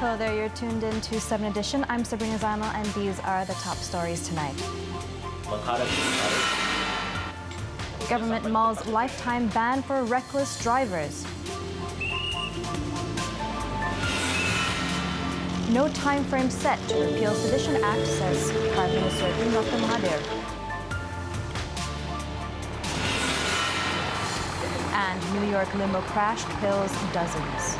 Hello there, you're tuned in to 7 Edition. I'm Sabrina Zainal and these are the top stories tonight. Government mulls lifetime ban for reckless drivers. No time frame set to repeal Sedition Act, says Prime Minister Tonton. And New York limo crash kills dozens.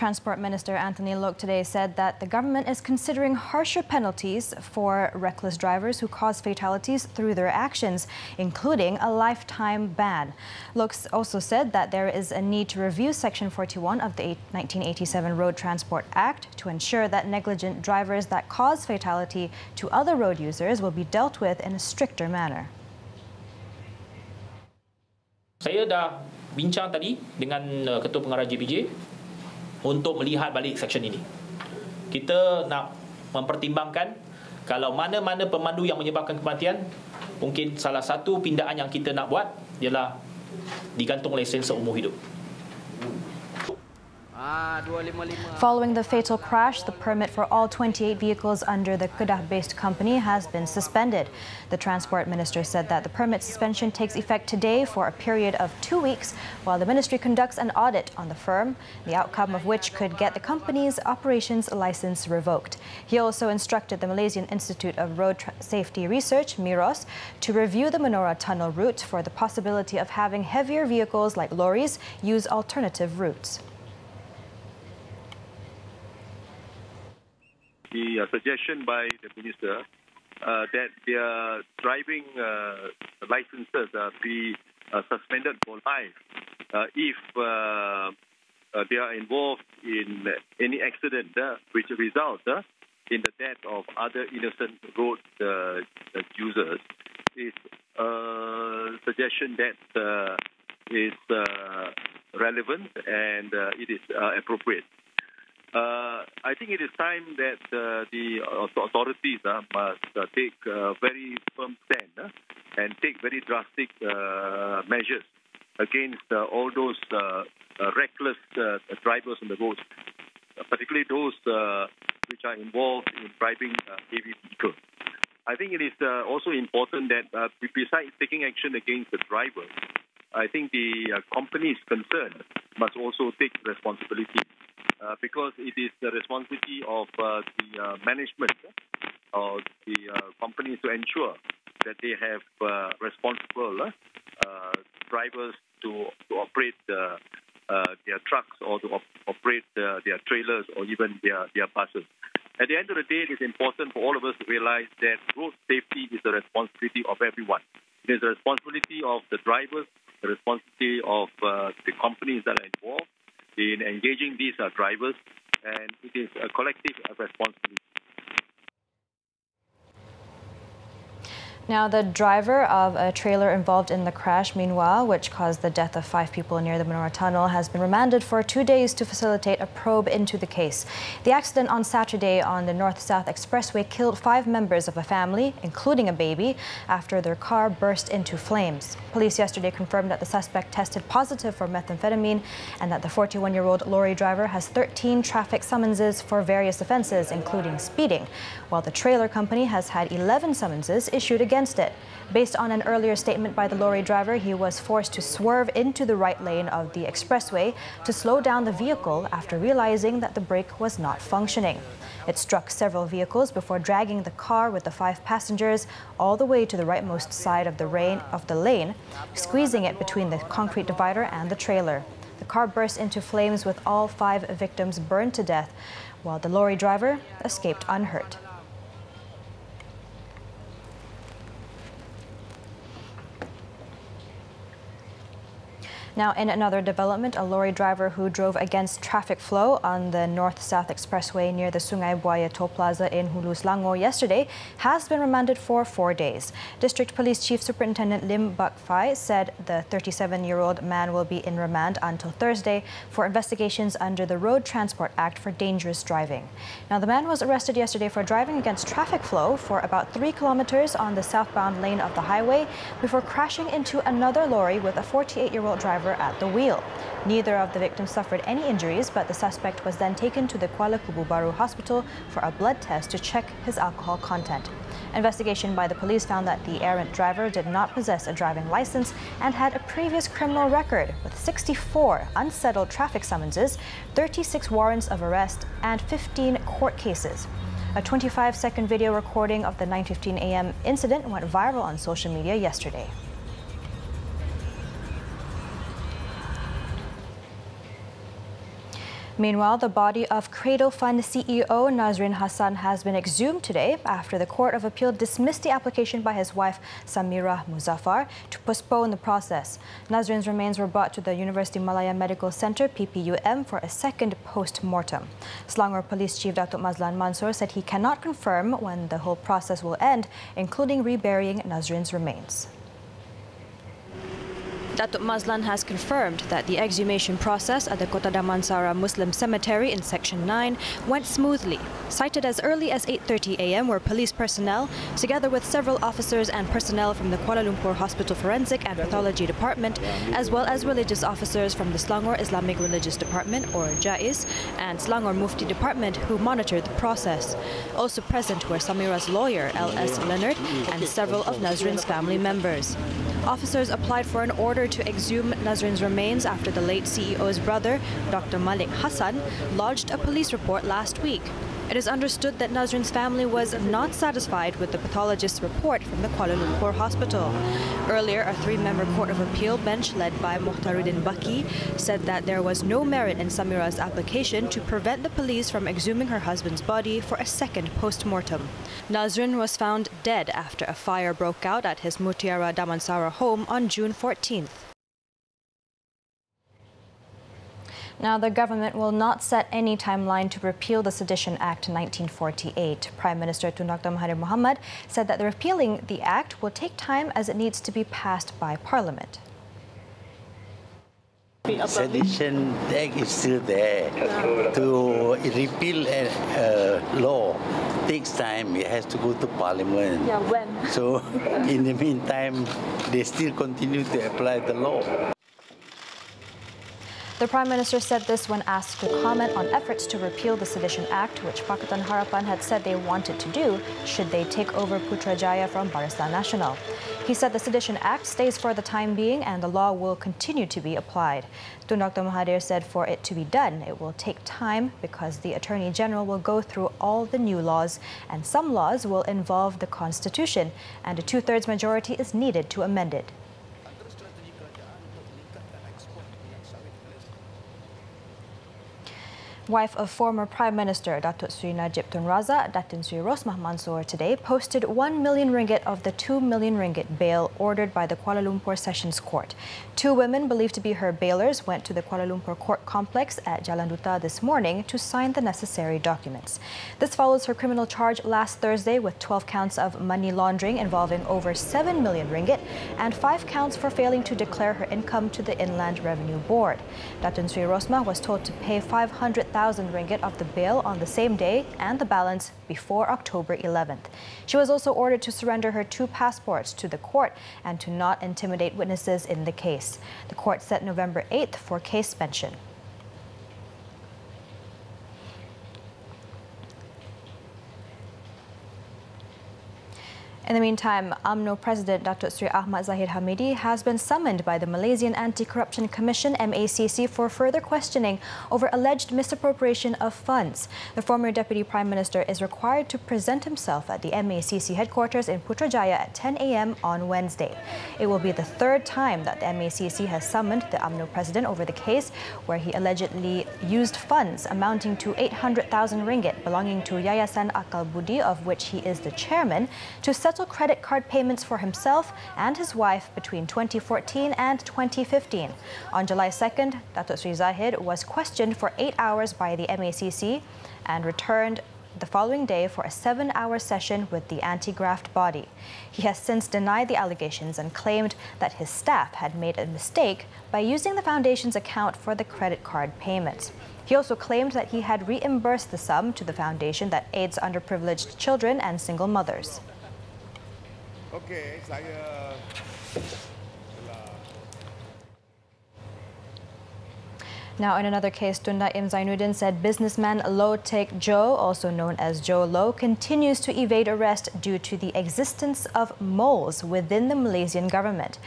Transport Minister Anthony Loke today said that the government is considering harsher penalties for reckless drivers who cause fatalities through their actions, including a lifetime ban. Loke also said that there is a need to review Section 41 of the 1987 Road Transport Act to ensure that negligent drivers that cause fatality to other road users will be dealt with in a stricter manner. Saya dah bincang tadi dengan Ketua Pengarah JPJ untuk melihat balik seksyen ini. Kita nak mempertimbangkan kalau mana-mana pemandu yang menyebabkan kematian, mungkin salah satu pindaan yang kita nak buat ialah digantung lesen seumur hidup. Following the fatal crash, the permit for all 28 vehicles under the Kedah-based company has been suspended. The Transport Minister said that the permit suspension takes effect today for a period of 2 weeks while the ministry conducts an audit on the firm, the outcome of which could get the company's operations license revoked. He also instructed the Malaysian Institute of Road Safety Research, MIROS, to review the Menora Tunnel route for the possibility of having heavier vehicles like lorries use alternative routes. The suggestion by the minister that their driving licenses be suspended for life if they are involved in any accident which results in the death of other innocent road users is a suggestion that is relevant and it is appropriate. I think it is time that the authorities must take a very firm stand and take very drastic measures against all those reckless drivers on the roads, particularly those which are involved in driving heavy vehicles. I think it is also important that besides taking action against the drivers, I think the companies concerned must also take responsibility. Because it is the responsibility of the management of the companies to ensure that they have responsible drivers to operate their trucks or to operate their trailers or even their buses. At the end of the day, it is important for all of us to realize that road safety is the responsibility of everyone. It is the responsibility of the drivers, the responsibility of the companies that are involved in engaging these drivers, and it is a collective responsibility. Now, the driver of a trailer involved in the crash, meanwhile, which caused the death of 5 people near the Menora Tunnel, has been remanded for 2 days to facilitate a probe into the case. The accident on Saturday on the North-South Expressway killed 5 members of a family, including a baby, after their car burst into flames. Police yesterday confirmed that the suspect tested positive for methamphetamine and that the 41-year-old lorry driver has 13 traffic summonses for various offences, including speeding, while the trailer company has had 11 summonses issued against it. Based on an earlier statement by the lorry driver, he was forced to swerve into the right lane of the expressway to slow down the vehicle after realizing that the brake was not functioning. It struck several vehicles before dragging the car with the 5 passengers all the way to the rightmost side of the lane, squeezing it between the concrete divider and the trailer. The car burst into flames with all 5 victims burned to death, while the lorry driver escaped unhurt. Now, in another development, a lorry driver who drove against traffic flow on the North-South Expressway near the Sungai Buaya Toll Plaza in Hulu, Selangor yesterday has been remanded for 4 days. District Police Chief Superintendent Lim Bak Fai said the 37-year-old man will be in remand until Thursday for investigations under the Road Transport Act for dangerous driving. Now, the man was arrested yesterday for driving against traffic flow for about 3 kilometers on the southbound lane of the highway before crashing into another lorry with a 48-year-old driver at the wheel. Neither of the victims suffered any injuries, but the suspect was then taken to the Kuala Kubu Baru Hospital for a blood test to check his alcohol content. Investigation by the police found that the errant driver did not possess a driving license and had a previous criminal record with 64 unsettled traffic summonses, 36 warrants of arrest, and 15 court cases. A 25-second video recording of the 9:15 a.m. incident went viral on social media yesterday. Meanwhile, the body of Cradle Fund CEO Nazrin Hassan has been exhumed today after the Court of Appeal dismissed the application by his wife Samira Muzaffar to postpone the process. Nazrin's remains were brought to the University Malaya Medical Centre (PPUM) for a second post-mortem. Selangor Police Chief Datuk Mazlan Mansor said he cannot confirm when the whole process will end, including reburying Nazrin's remains. Datuk Mazlan has confirmed that the exhumation process at the Kota Damansara Muslim Cemetery in Section 9 went smoothly. Cited as early as 8:30 a.m. were police personnel, together with several officers and personnel from the Kuala Lumpur Hospital Forensic and Pathology Department, as well as religious officers from the Selangor Islamic Religious Department, or JAIS, and Selangor Mufti Department, who monitored the process. Also present were Samira's lawyer, L.S. Leonard, and several of Nazrin's family members. Officers applied for an order to exhume Nazrin's remains after the late CEO's brother, Dr. Malik Hassan, lodged a police report last week. It is understood that Nazrin's family was not satisfied with the pathologist's report from the Kuala Lumpur hospital. Earlier, a 3-member Court of Appeal bench led by Mukhtaruddin Baki said that there was no merit in Samira's application to prevent the police from exhuming her husband's body for a second post-mortem. Nazrin was found dead after a fire broke out at his Mutiara Damansara home on June 14th. Now, the government will not set any timeline to repeal the Sedition Act 1948. Prime Minister Tun Dr. Mahathir Mohamad said that repealing the act will take time as it needs to be passed by Parliament. Sedition Act is still there. To repeal a law takes time. It has to go to Parliament. Yeah, when? So, in the meantime, they still continue to apply the law. The Prime Minister said this when asked to comment on efforts to repeal the Sedition Act, which Pakatan Harapan had said they wanted to do should they take over Putrajaya from Barisan Nasional. He said the Sedition Act stays for the time being and the law will continue to be applied. Tun Dr. Mahathir said for it to be done, it will take time because the Attorney General will go through all the new laws and some laws will involve the Constitution and a 2/3 majority is needed to amend it. Wife of former Prime Minister Datuk Sri Najib Tun Razak, Datin Sri Rosmah Mansor today posted 1 million ringgit of the 2 million ringgit bail ordered by the Kuala Lumpur Sessions Court. 2 women believed to be her bailers went to the Kuala Lumpur Court Complex at Jalan Duta this morning to sign the necessary documents. This follows her criminal charge last Thursday with 12 counts of money laundering involving over 7 million ringgit and 5 counts for failing to declare her income to the Inland Revenue Board. Datin Sri Rosmah was told to pay 500,000 ringgit of the bail on the same day and the balance before October 11th. She was also ordered to surrender her 2 passports to the court and to not intimidate witnesses in the case. The court set November 8th for case mention. In the meantime, UMNO President Dr. Sri Ahmad Zahid Hamidi has been summoned by the Malaysian Anti-Corruption Commission (MACC) for further questioning over alleged misappropriation of funds. The former Deputy Prime Minister is required to present himself at the MACC headquarters in Putrajaya at 10 a.m. on Wednesday. It will be the 3rd time that the MACC has summoned the UMNO President over the case where he allegedly used funds amounting to 800,000 ringgit belonging to Yayasan Akal Budi, of which he is the chairman, to settle multiple credit card payments for himself and his wife between 2014 and 2015. On July 2nd, Datuk Sri Zahid was questioned for 8 hours by the MACC and returned the following day for a 7-hour session with the anti-graft body. He has since denied the allegations and claimed that his staff had made a mistake by using the foundation's account for the credit card payments. He also claimed that he had reimbursed the sum to the foundation that aids underprivileged children and single mothers. Okay, saya... Now, in another case, Tun Daim Zainuddin said businessman Low Taek Jo, also known as Joe Low, continues to evade arrest due to the existence of moles within the Malaysian government.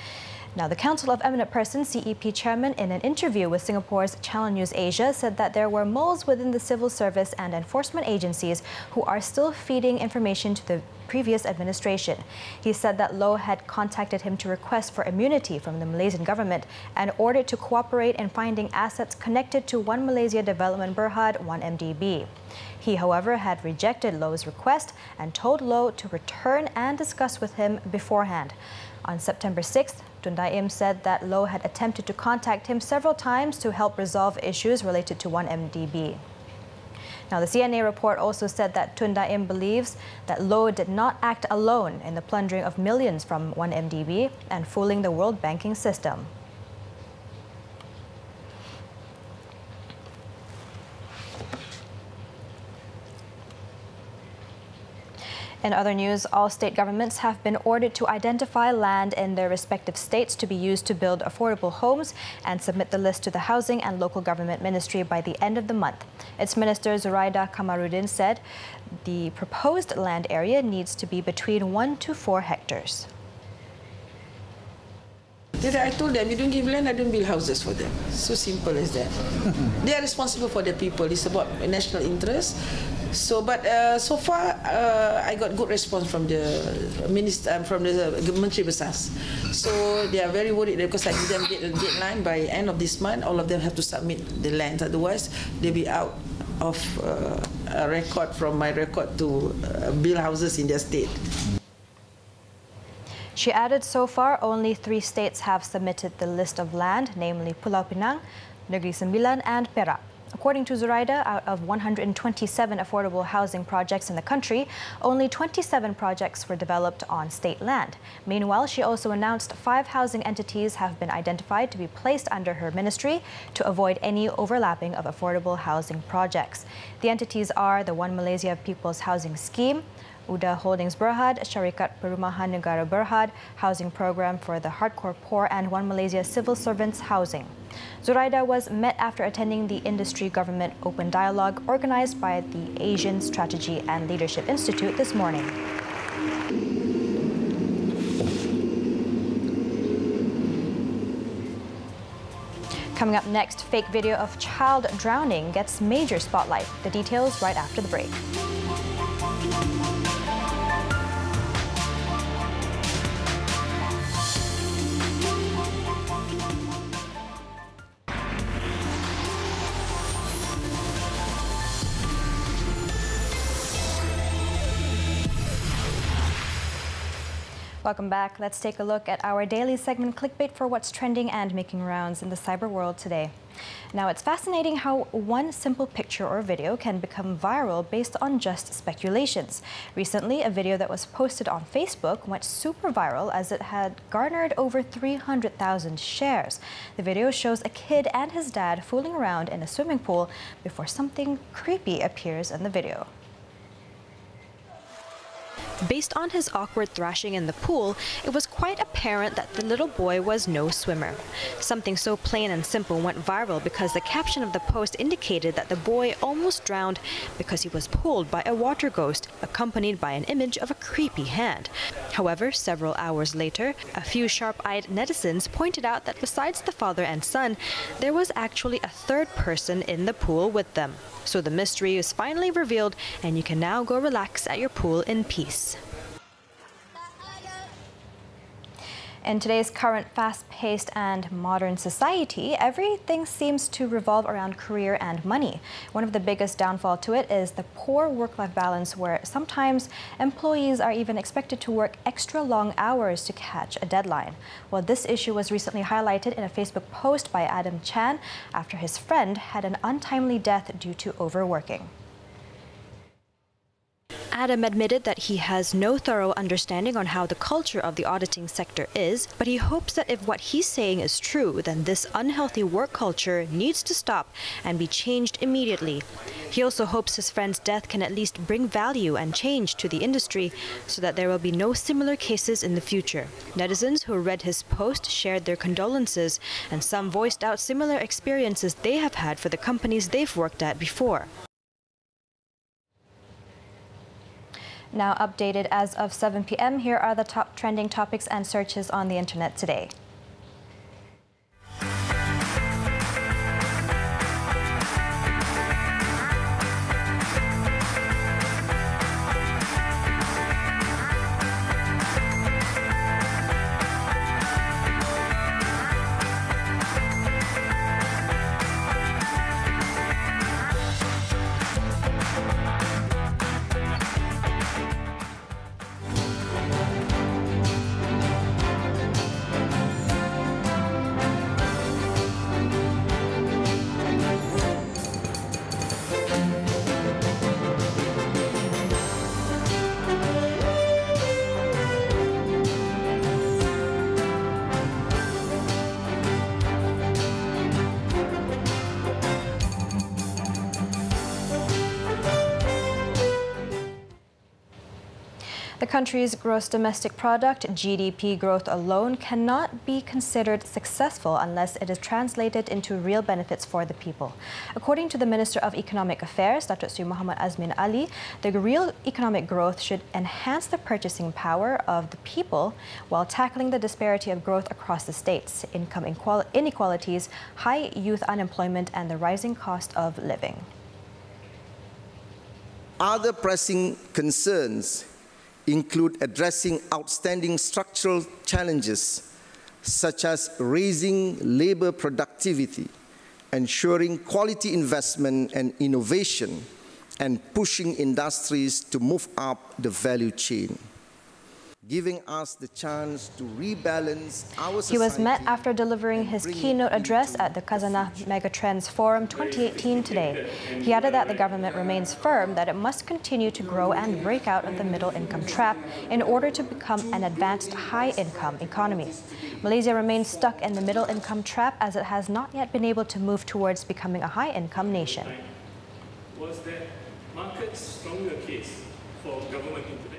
Now, the Council of Eminent Persons, CEP chairman, in an interview with Singapore's Channel News Asia, said that there were moles within the civil service and enforcement agencies who are still feeding information to the previous administration. He said that Low had contacted him to request for immunity from the Malaysian government and ordered to cooperate in finding assets connected to One Malaysia Development Berhad, 1MDB. He, however, had rejected Low's request and told Low to return and discuss with him beforehand. On September 6th, Tun Daim said that Low had attempted to contact him several times to help resolve issues related to 1MDB. Now, the CNA report also said that Tun Daim believes that Low did not act alone in the plundering of millions from 1MDB and fooling the world banking system. In other news, all state governments have been ordered to identify land in their respective states to be used to build affordable homes and submit the list to the Housing and Local Government Ministry by the end of the month. Its Minister Zuraida Kamarudin said the proposed land area needs to be between 1 to 4 hectares. I told them, you don't give land, I don't build houses for them. So simple as that. They are responsible for their people. It's about national interest. So, but so far, I got good response from the minister, from the Menteri Besar. So they are very worried because I give them a deadline by end of this month. All of them have to submit the land. Otherwise, they'll be out of a record from my record to build houses in their state. She added so far only 3 states have submitted the list of land, namely Pulau Pinang, Negeri Sembilan and Perak. According to Zuraida, out of 127 affordable housing projects in the country, only 27 projects were developed on state land. Meanwhile, she also announced 5 housing entities have been identified to be placed under her ministry to avoid any overlapping of affordable housing projects. The entities are the One Malaysia People's Housing Scheme, Uda Holdings Berhad, Syarikat Perumahan Negara Berhad, Housing Program for the Hardcore Poor and One Malaysia Civil Servants Housing. Zuraida was met after attending the Industry Government Open Dialogue organized by the Asian Strategy and Leadership Institute this morning. Coming up next, fake video of child drowning gets major spotlight. The details right after the break. Welcome back. Let's take a look at our daily segment Clickbait for what's trending and making rounds in the cyber world today. Now, it's fascinating how one simple picture or video can become viral based on just speculations. Recently, a video that was posted on Facebook went super viral as it had garnered over 300,000 shares. The video shows a kid and his dad fooling around in a swimming pool before something creepy appears in the video. Based on his awkward thrashing in the pool, it was quite apparent that the little boy was no swimmer. Something so plain and simple went viral because the caption of the post indicated that the boy almost drowned because he was pulled by a water ghost, accompanied by an image of a creepy hand. However, several hours later, a few sharp-eyed netizens pointed out that besides the father and son, there was actually a third person in the pool with them. So the mystery is finally revealed, and you can now go relax at your pool in peace. In today's current fast-paced and modern society, everything seems to revolve around career and money. One of the biggest downfall to it is the poor work-life balance, where sometimes employees are even expected to work extra long hours to catch a deadline. Well, this issue was recently highlighted in a Facebook post by Adam Chan after his friend had an untimely death due to overworking. Adam admitted that he has no thorough understanding on how the culture of the auditing sector is, but he hopes that if what he's saying is true, then this unhealthy work culture needs to stop and be changed immediately. He also hopes his friend's death can at least bring value and change to the industry so that there will be no similar cases in the future. Netizens who read his post shared their condolences, and some voiced out similar experiences they have had for the companies they've worked at before. Now updated as of 7 p.m., here are the top trending topics and searches on the internet today. The country's gross domestic product, GDP growth alone, cannot be considered successful unless it is translated into real benefits for the people. According to the Minister of Economic Affairs, Dr. Sri Muhammad Azmin Ali, the real economic growth should enhance the purchasing power of the people while tackling the disparity of growth across the states, income inequalities, high youth unemployment, and the rising cost of living. Other pressing concerns include addressing outstanding structural challenges such as raising labor productivity, ensuring quality investment and innovation, and pushing industries to move up the value chain, giving us the chance to rebalance our society. He was met after delivering his keynote address at the Khazanah Megatrends Forum 2018 today. He added that the government remains firm that it must continue to grow and break out of the middle-income trap in order to become an advanced high-income economy. Malaysia remains stuck in the middle-income trap as it has not yet been able to move towards becoming a high-income nation. Was there market stronger case for government intervention?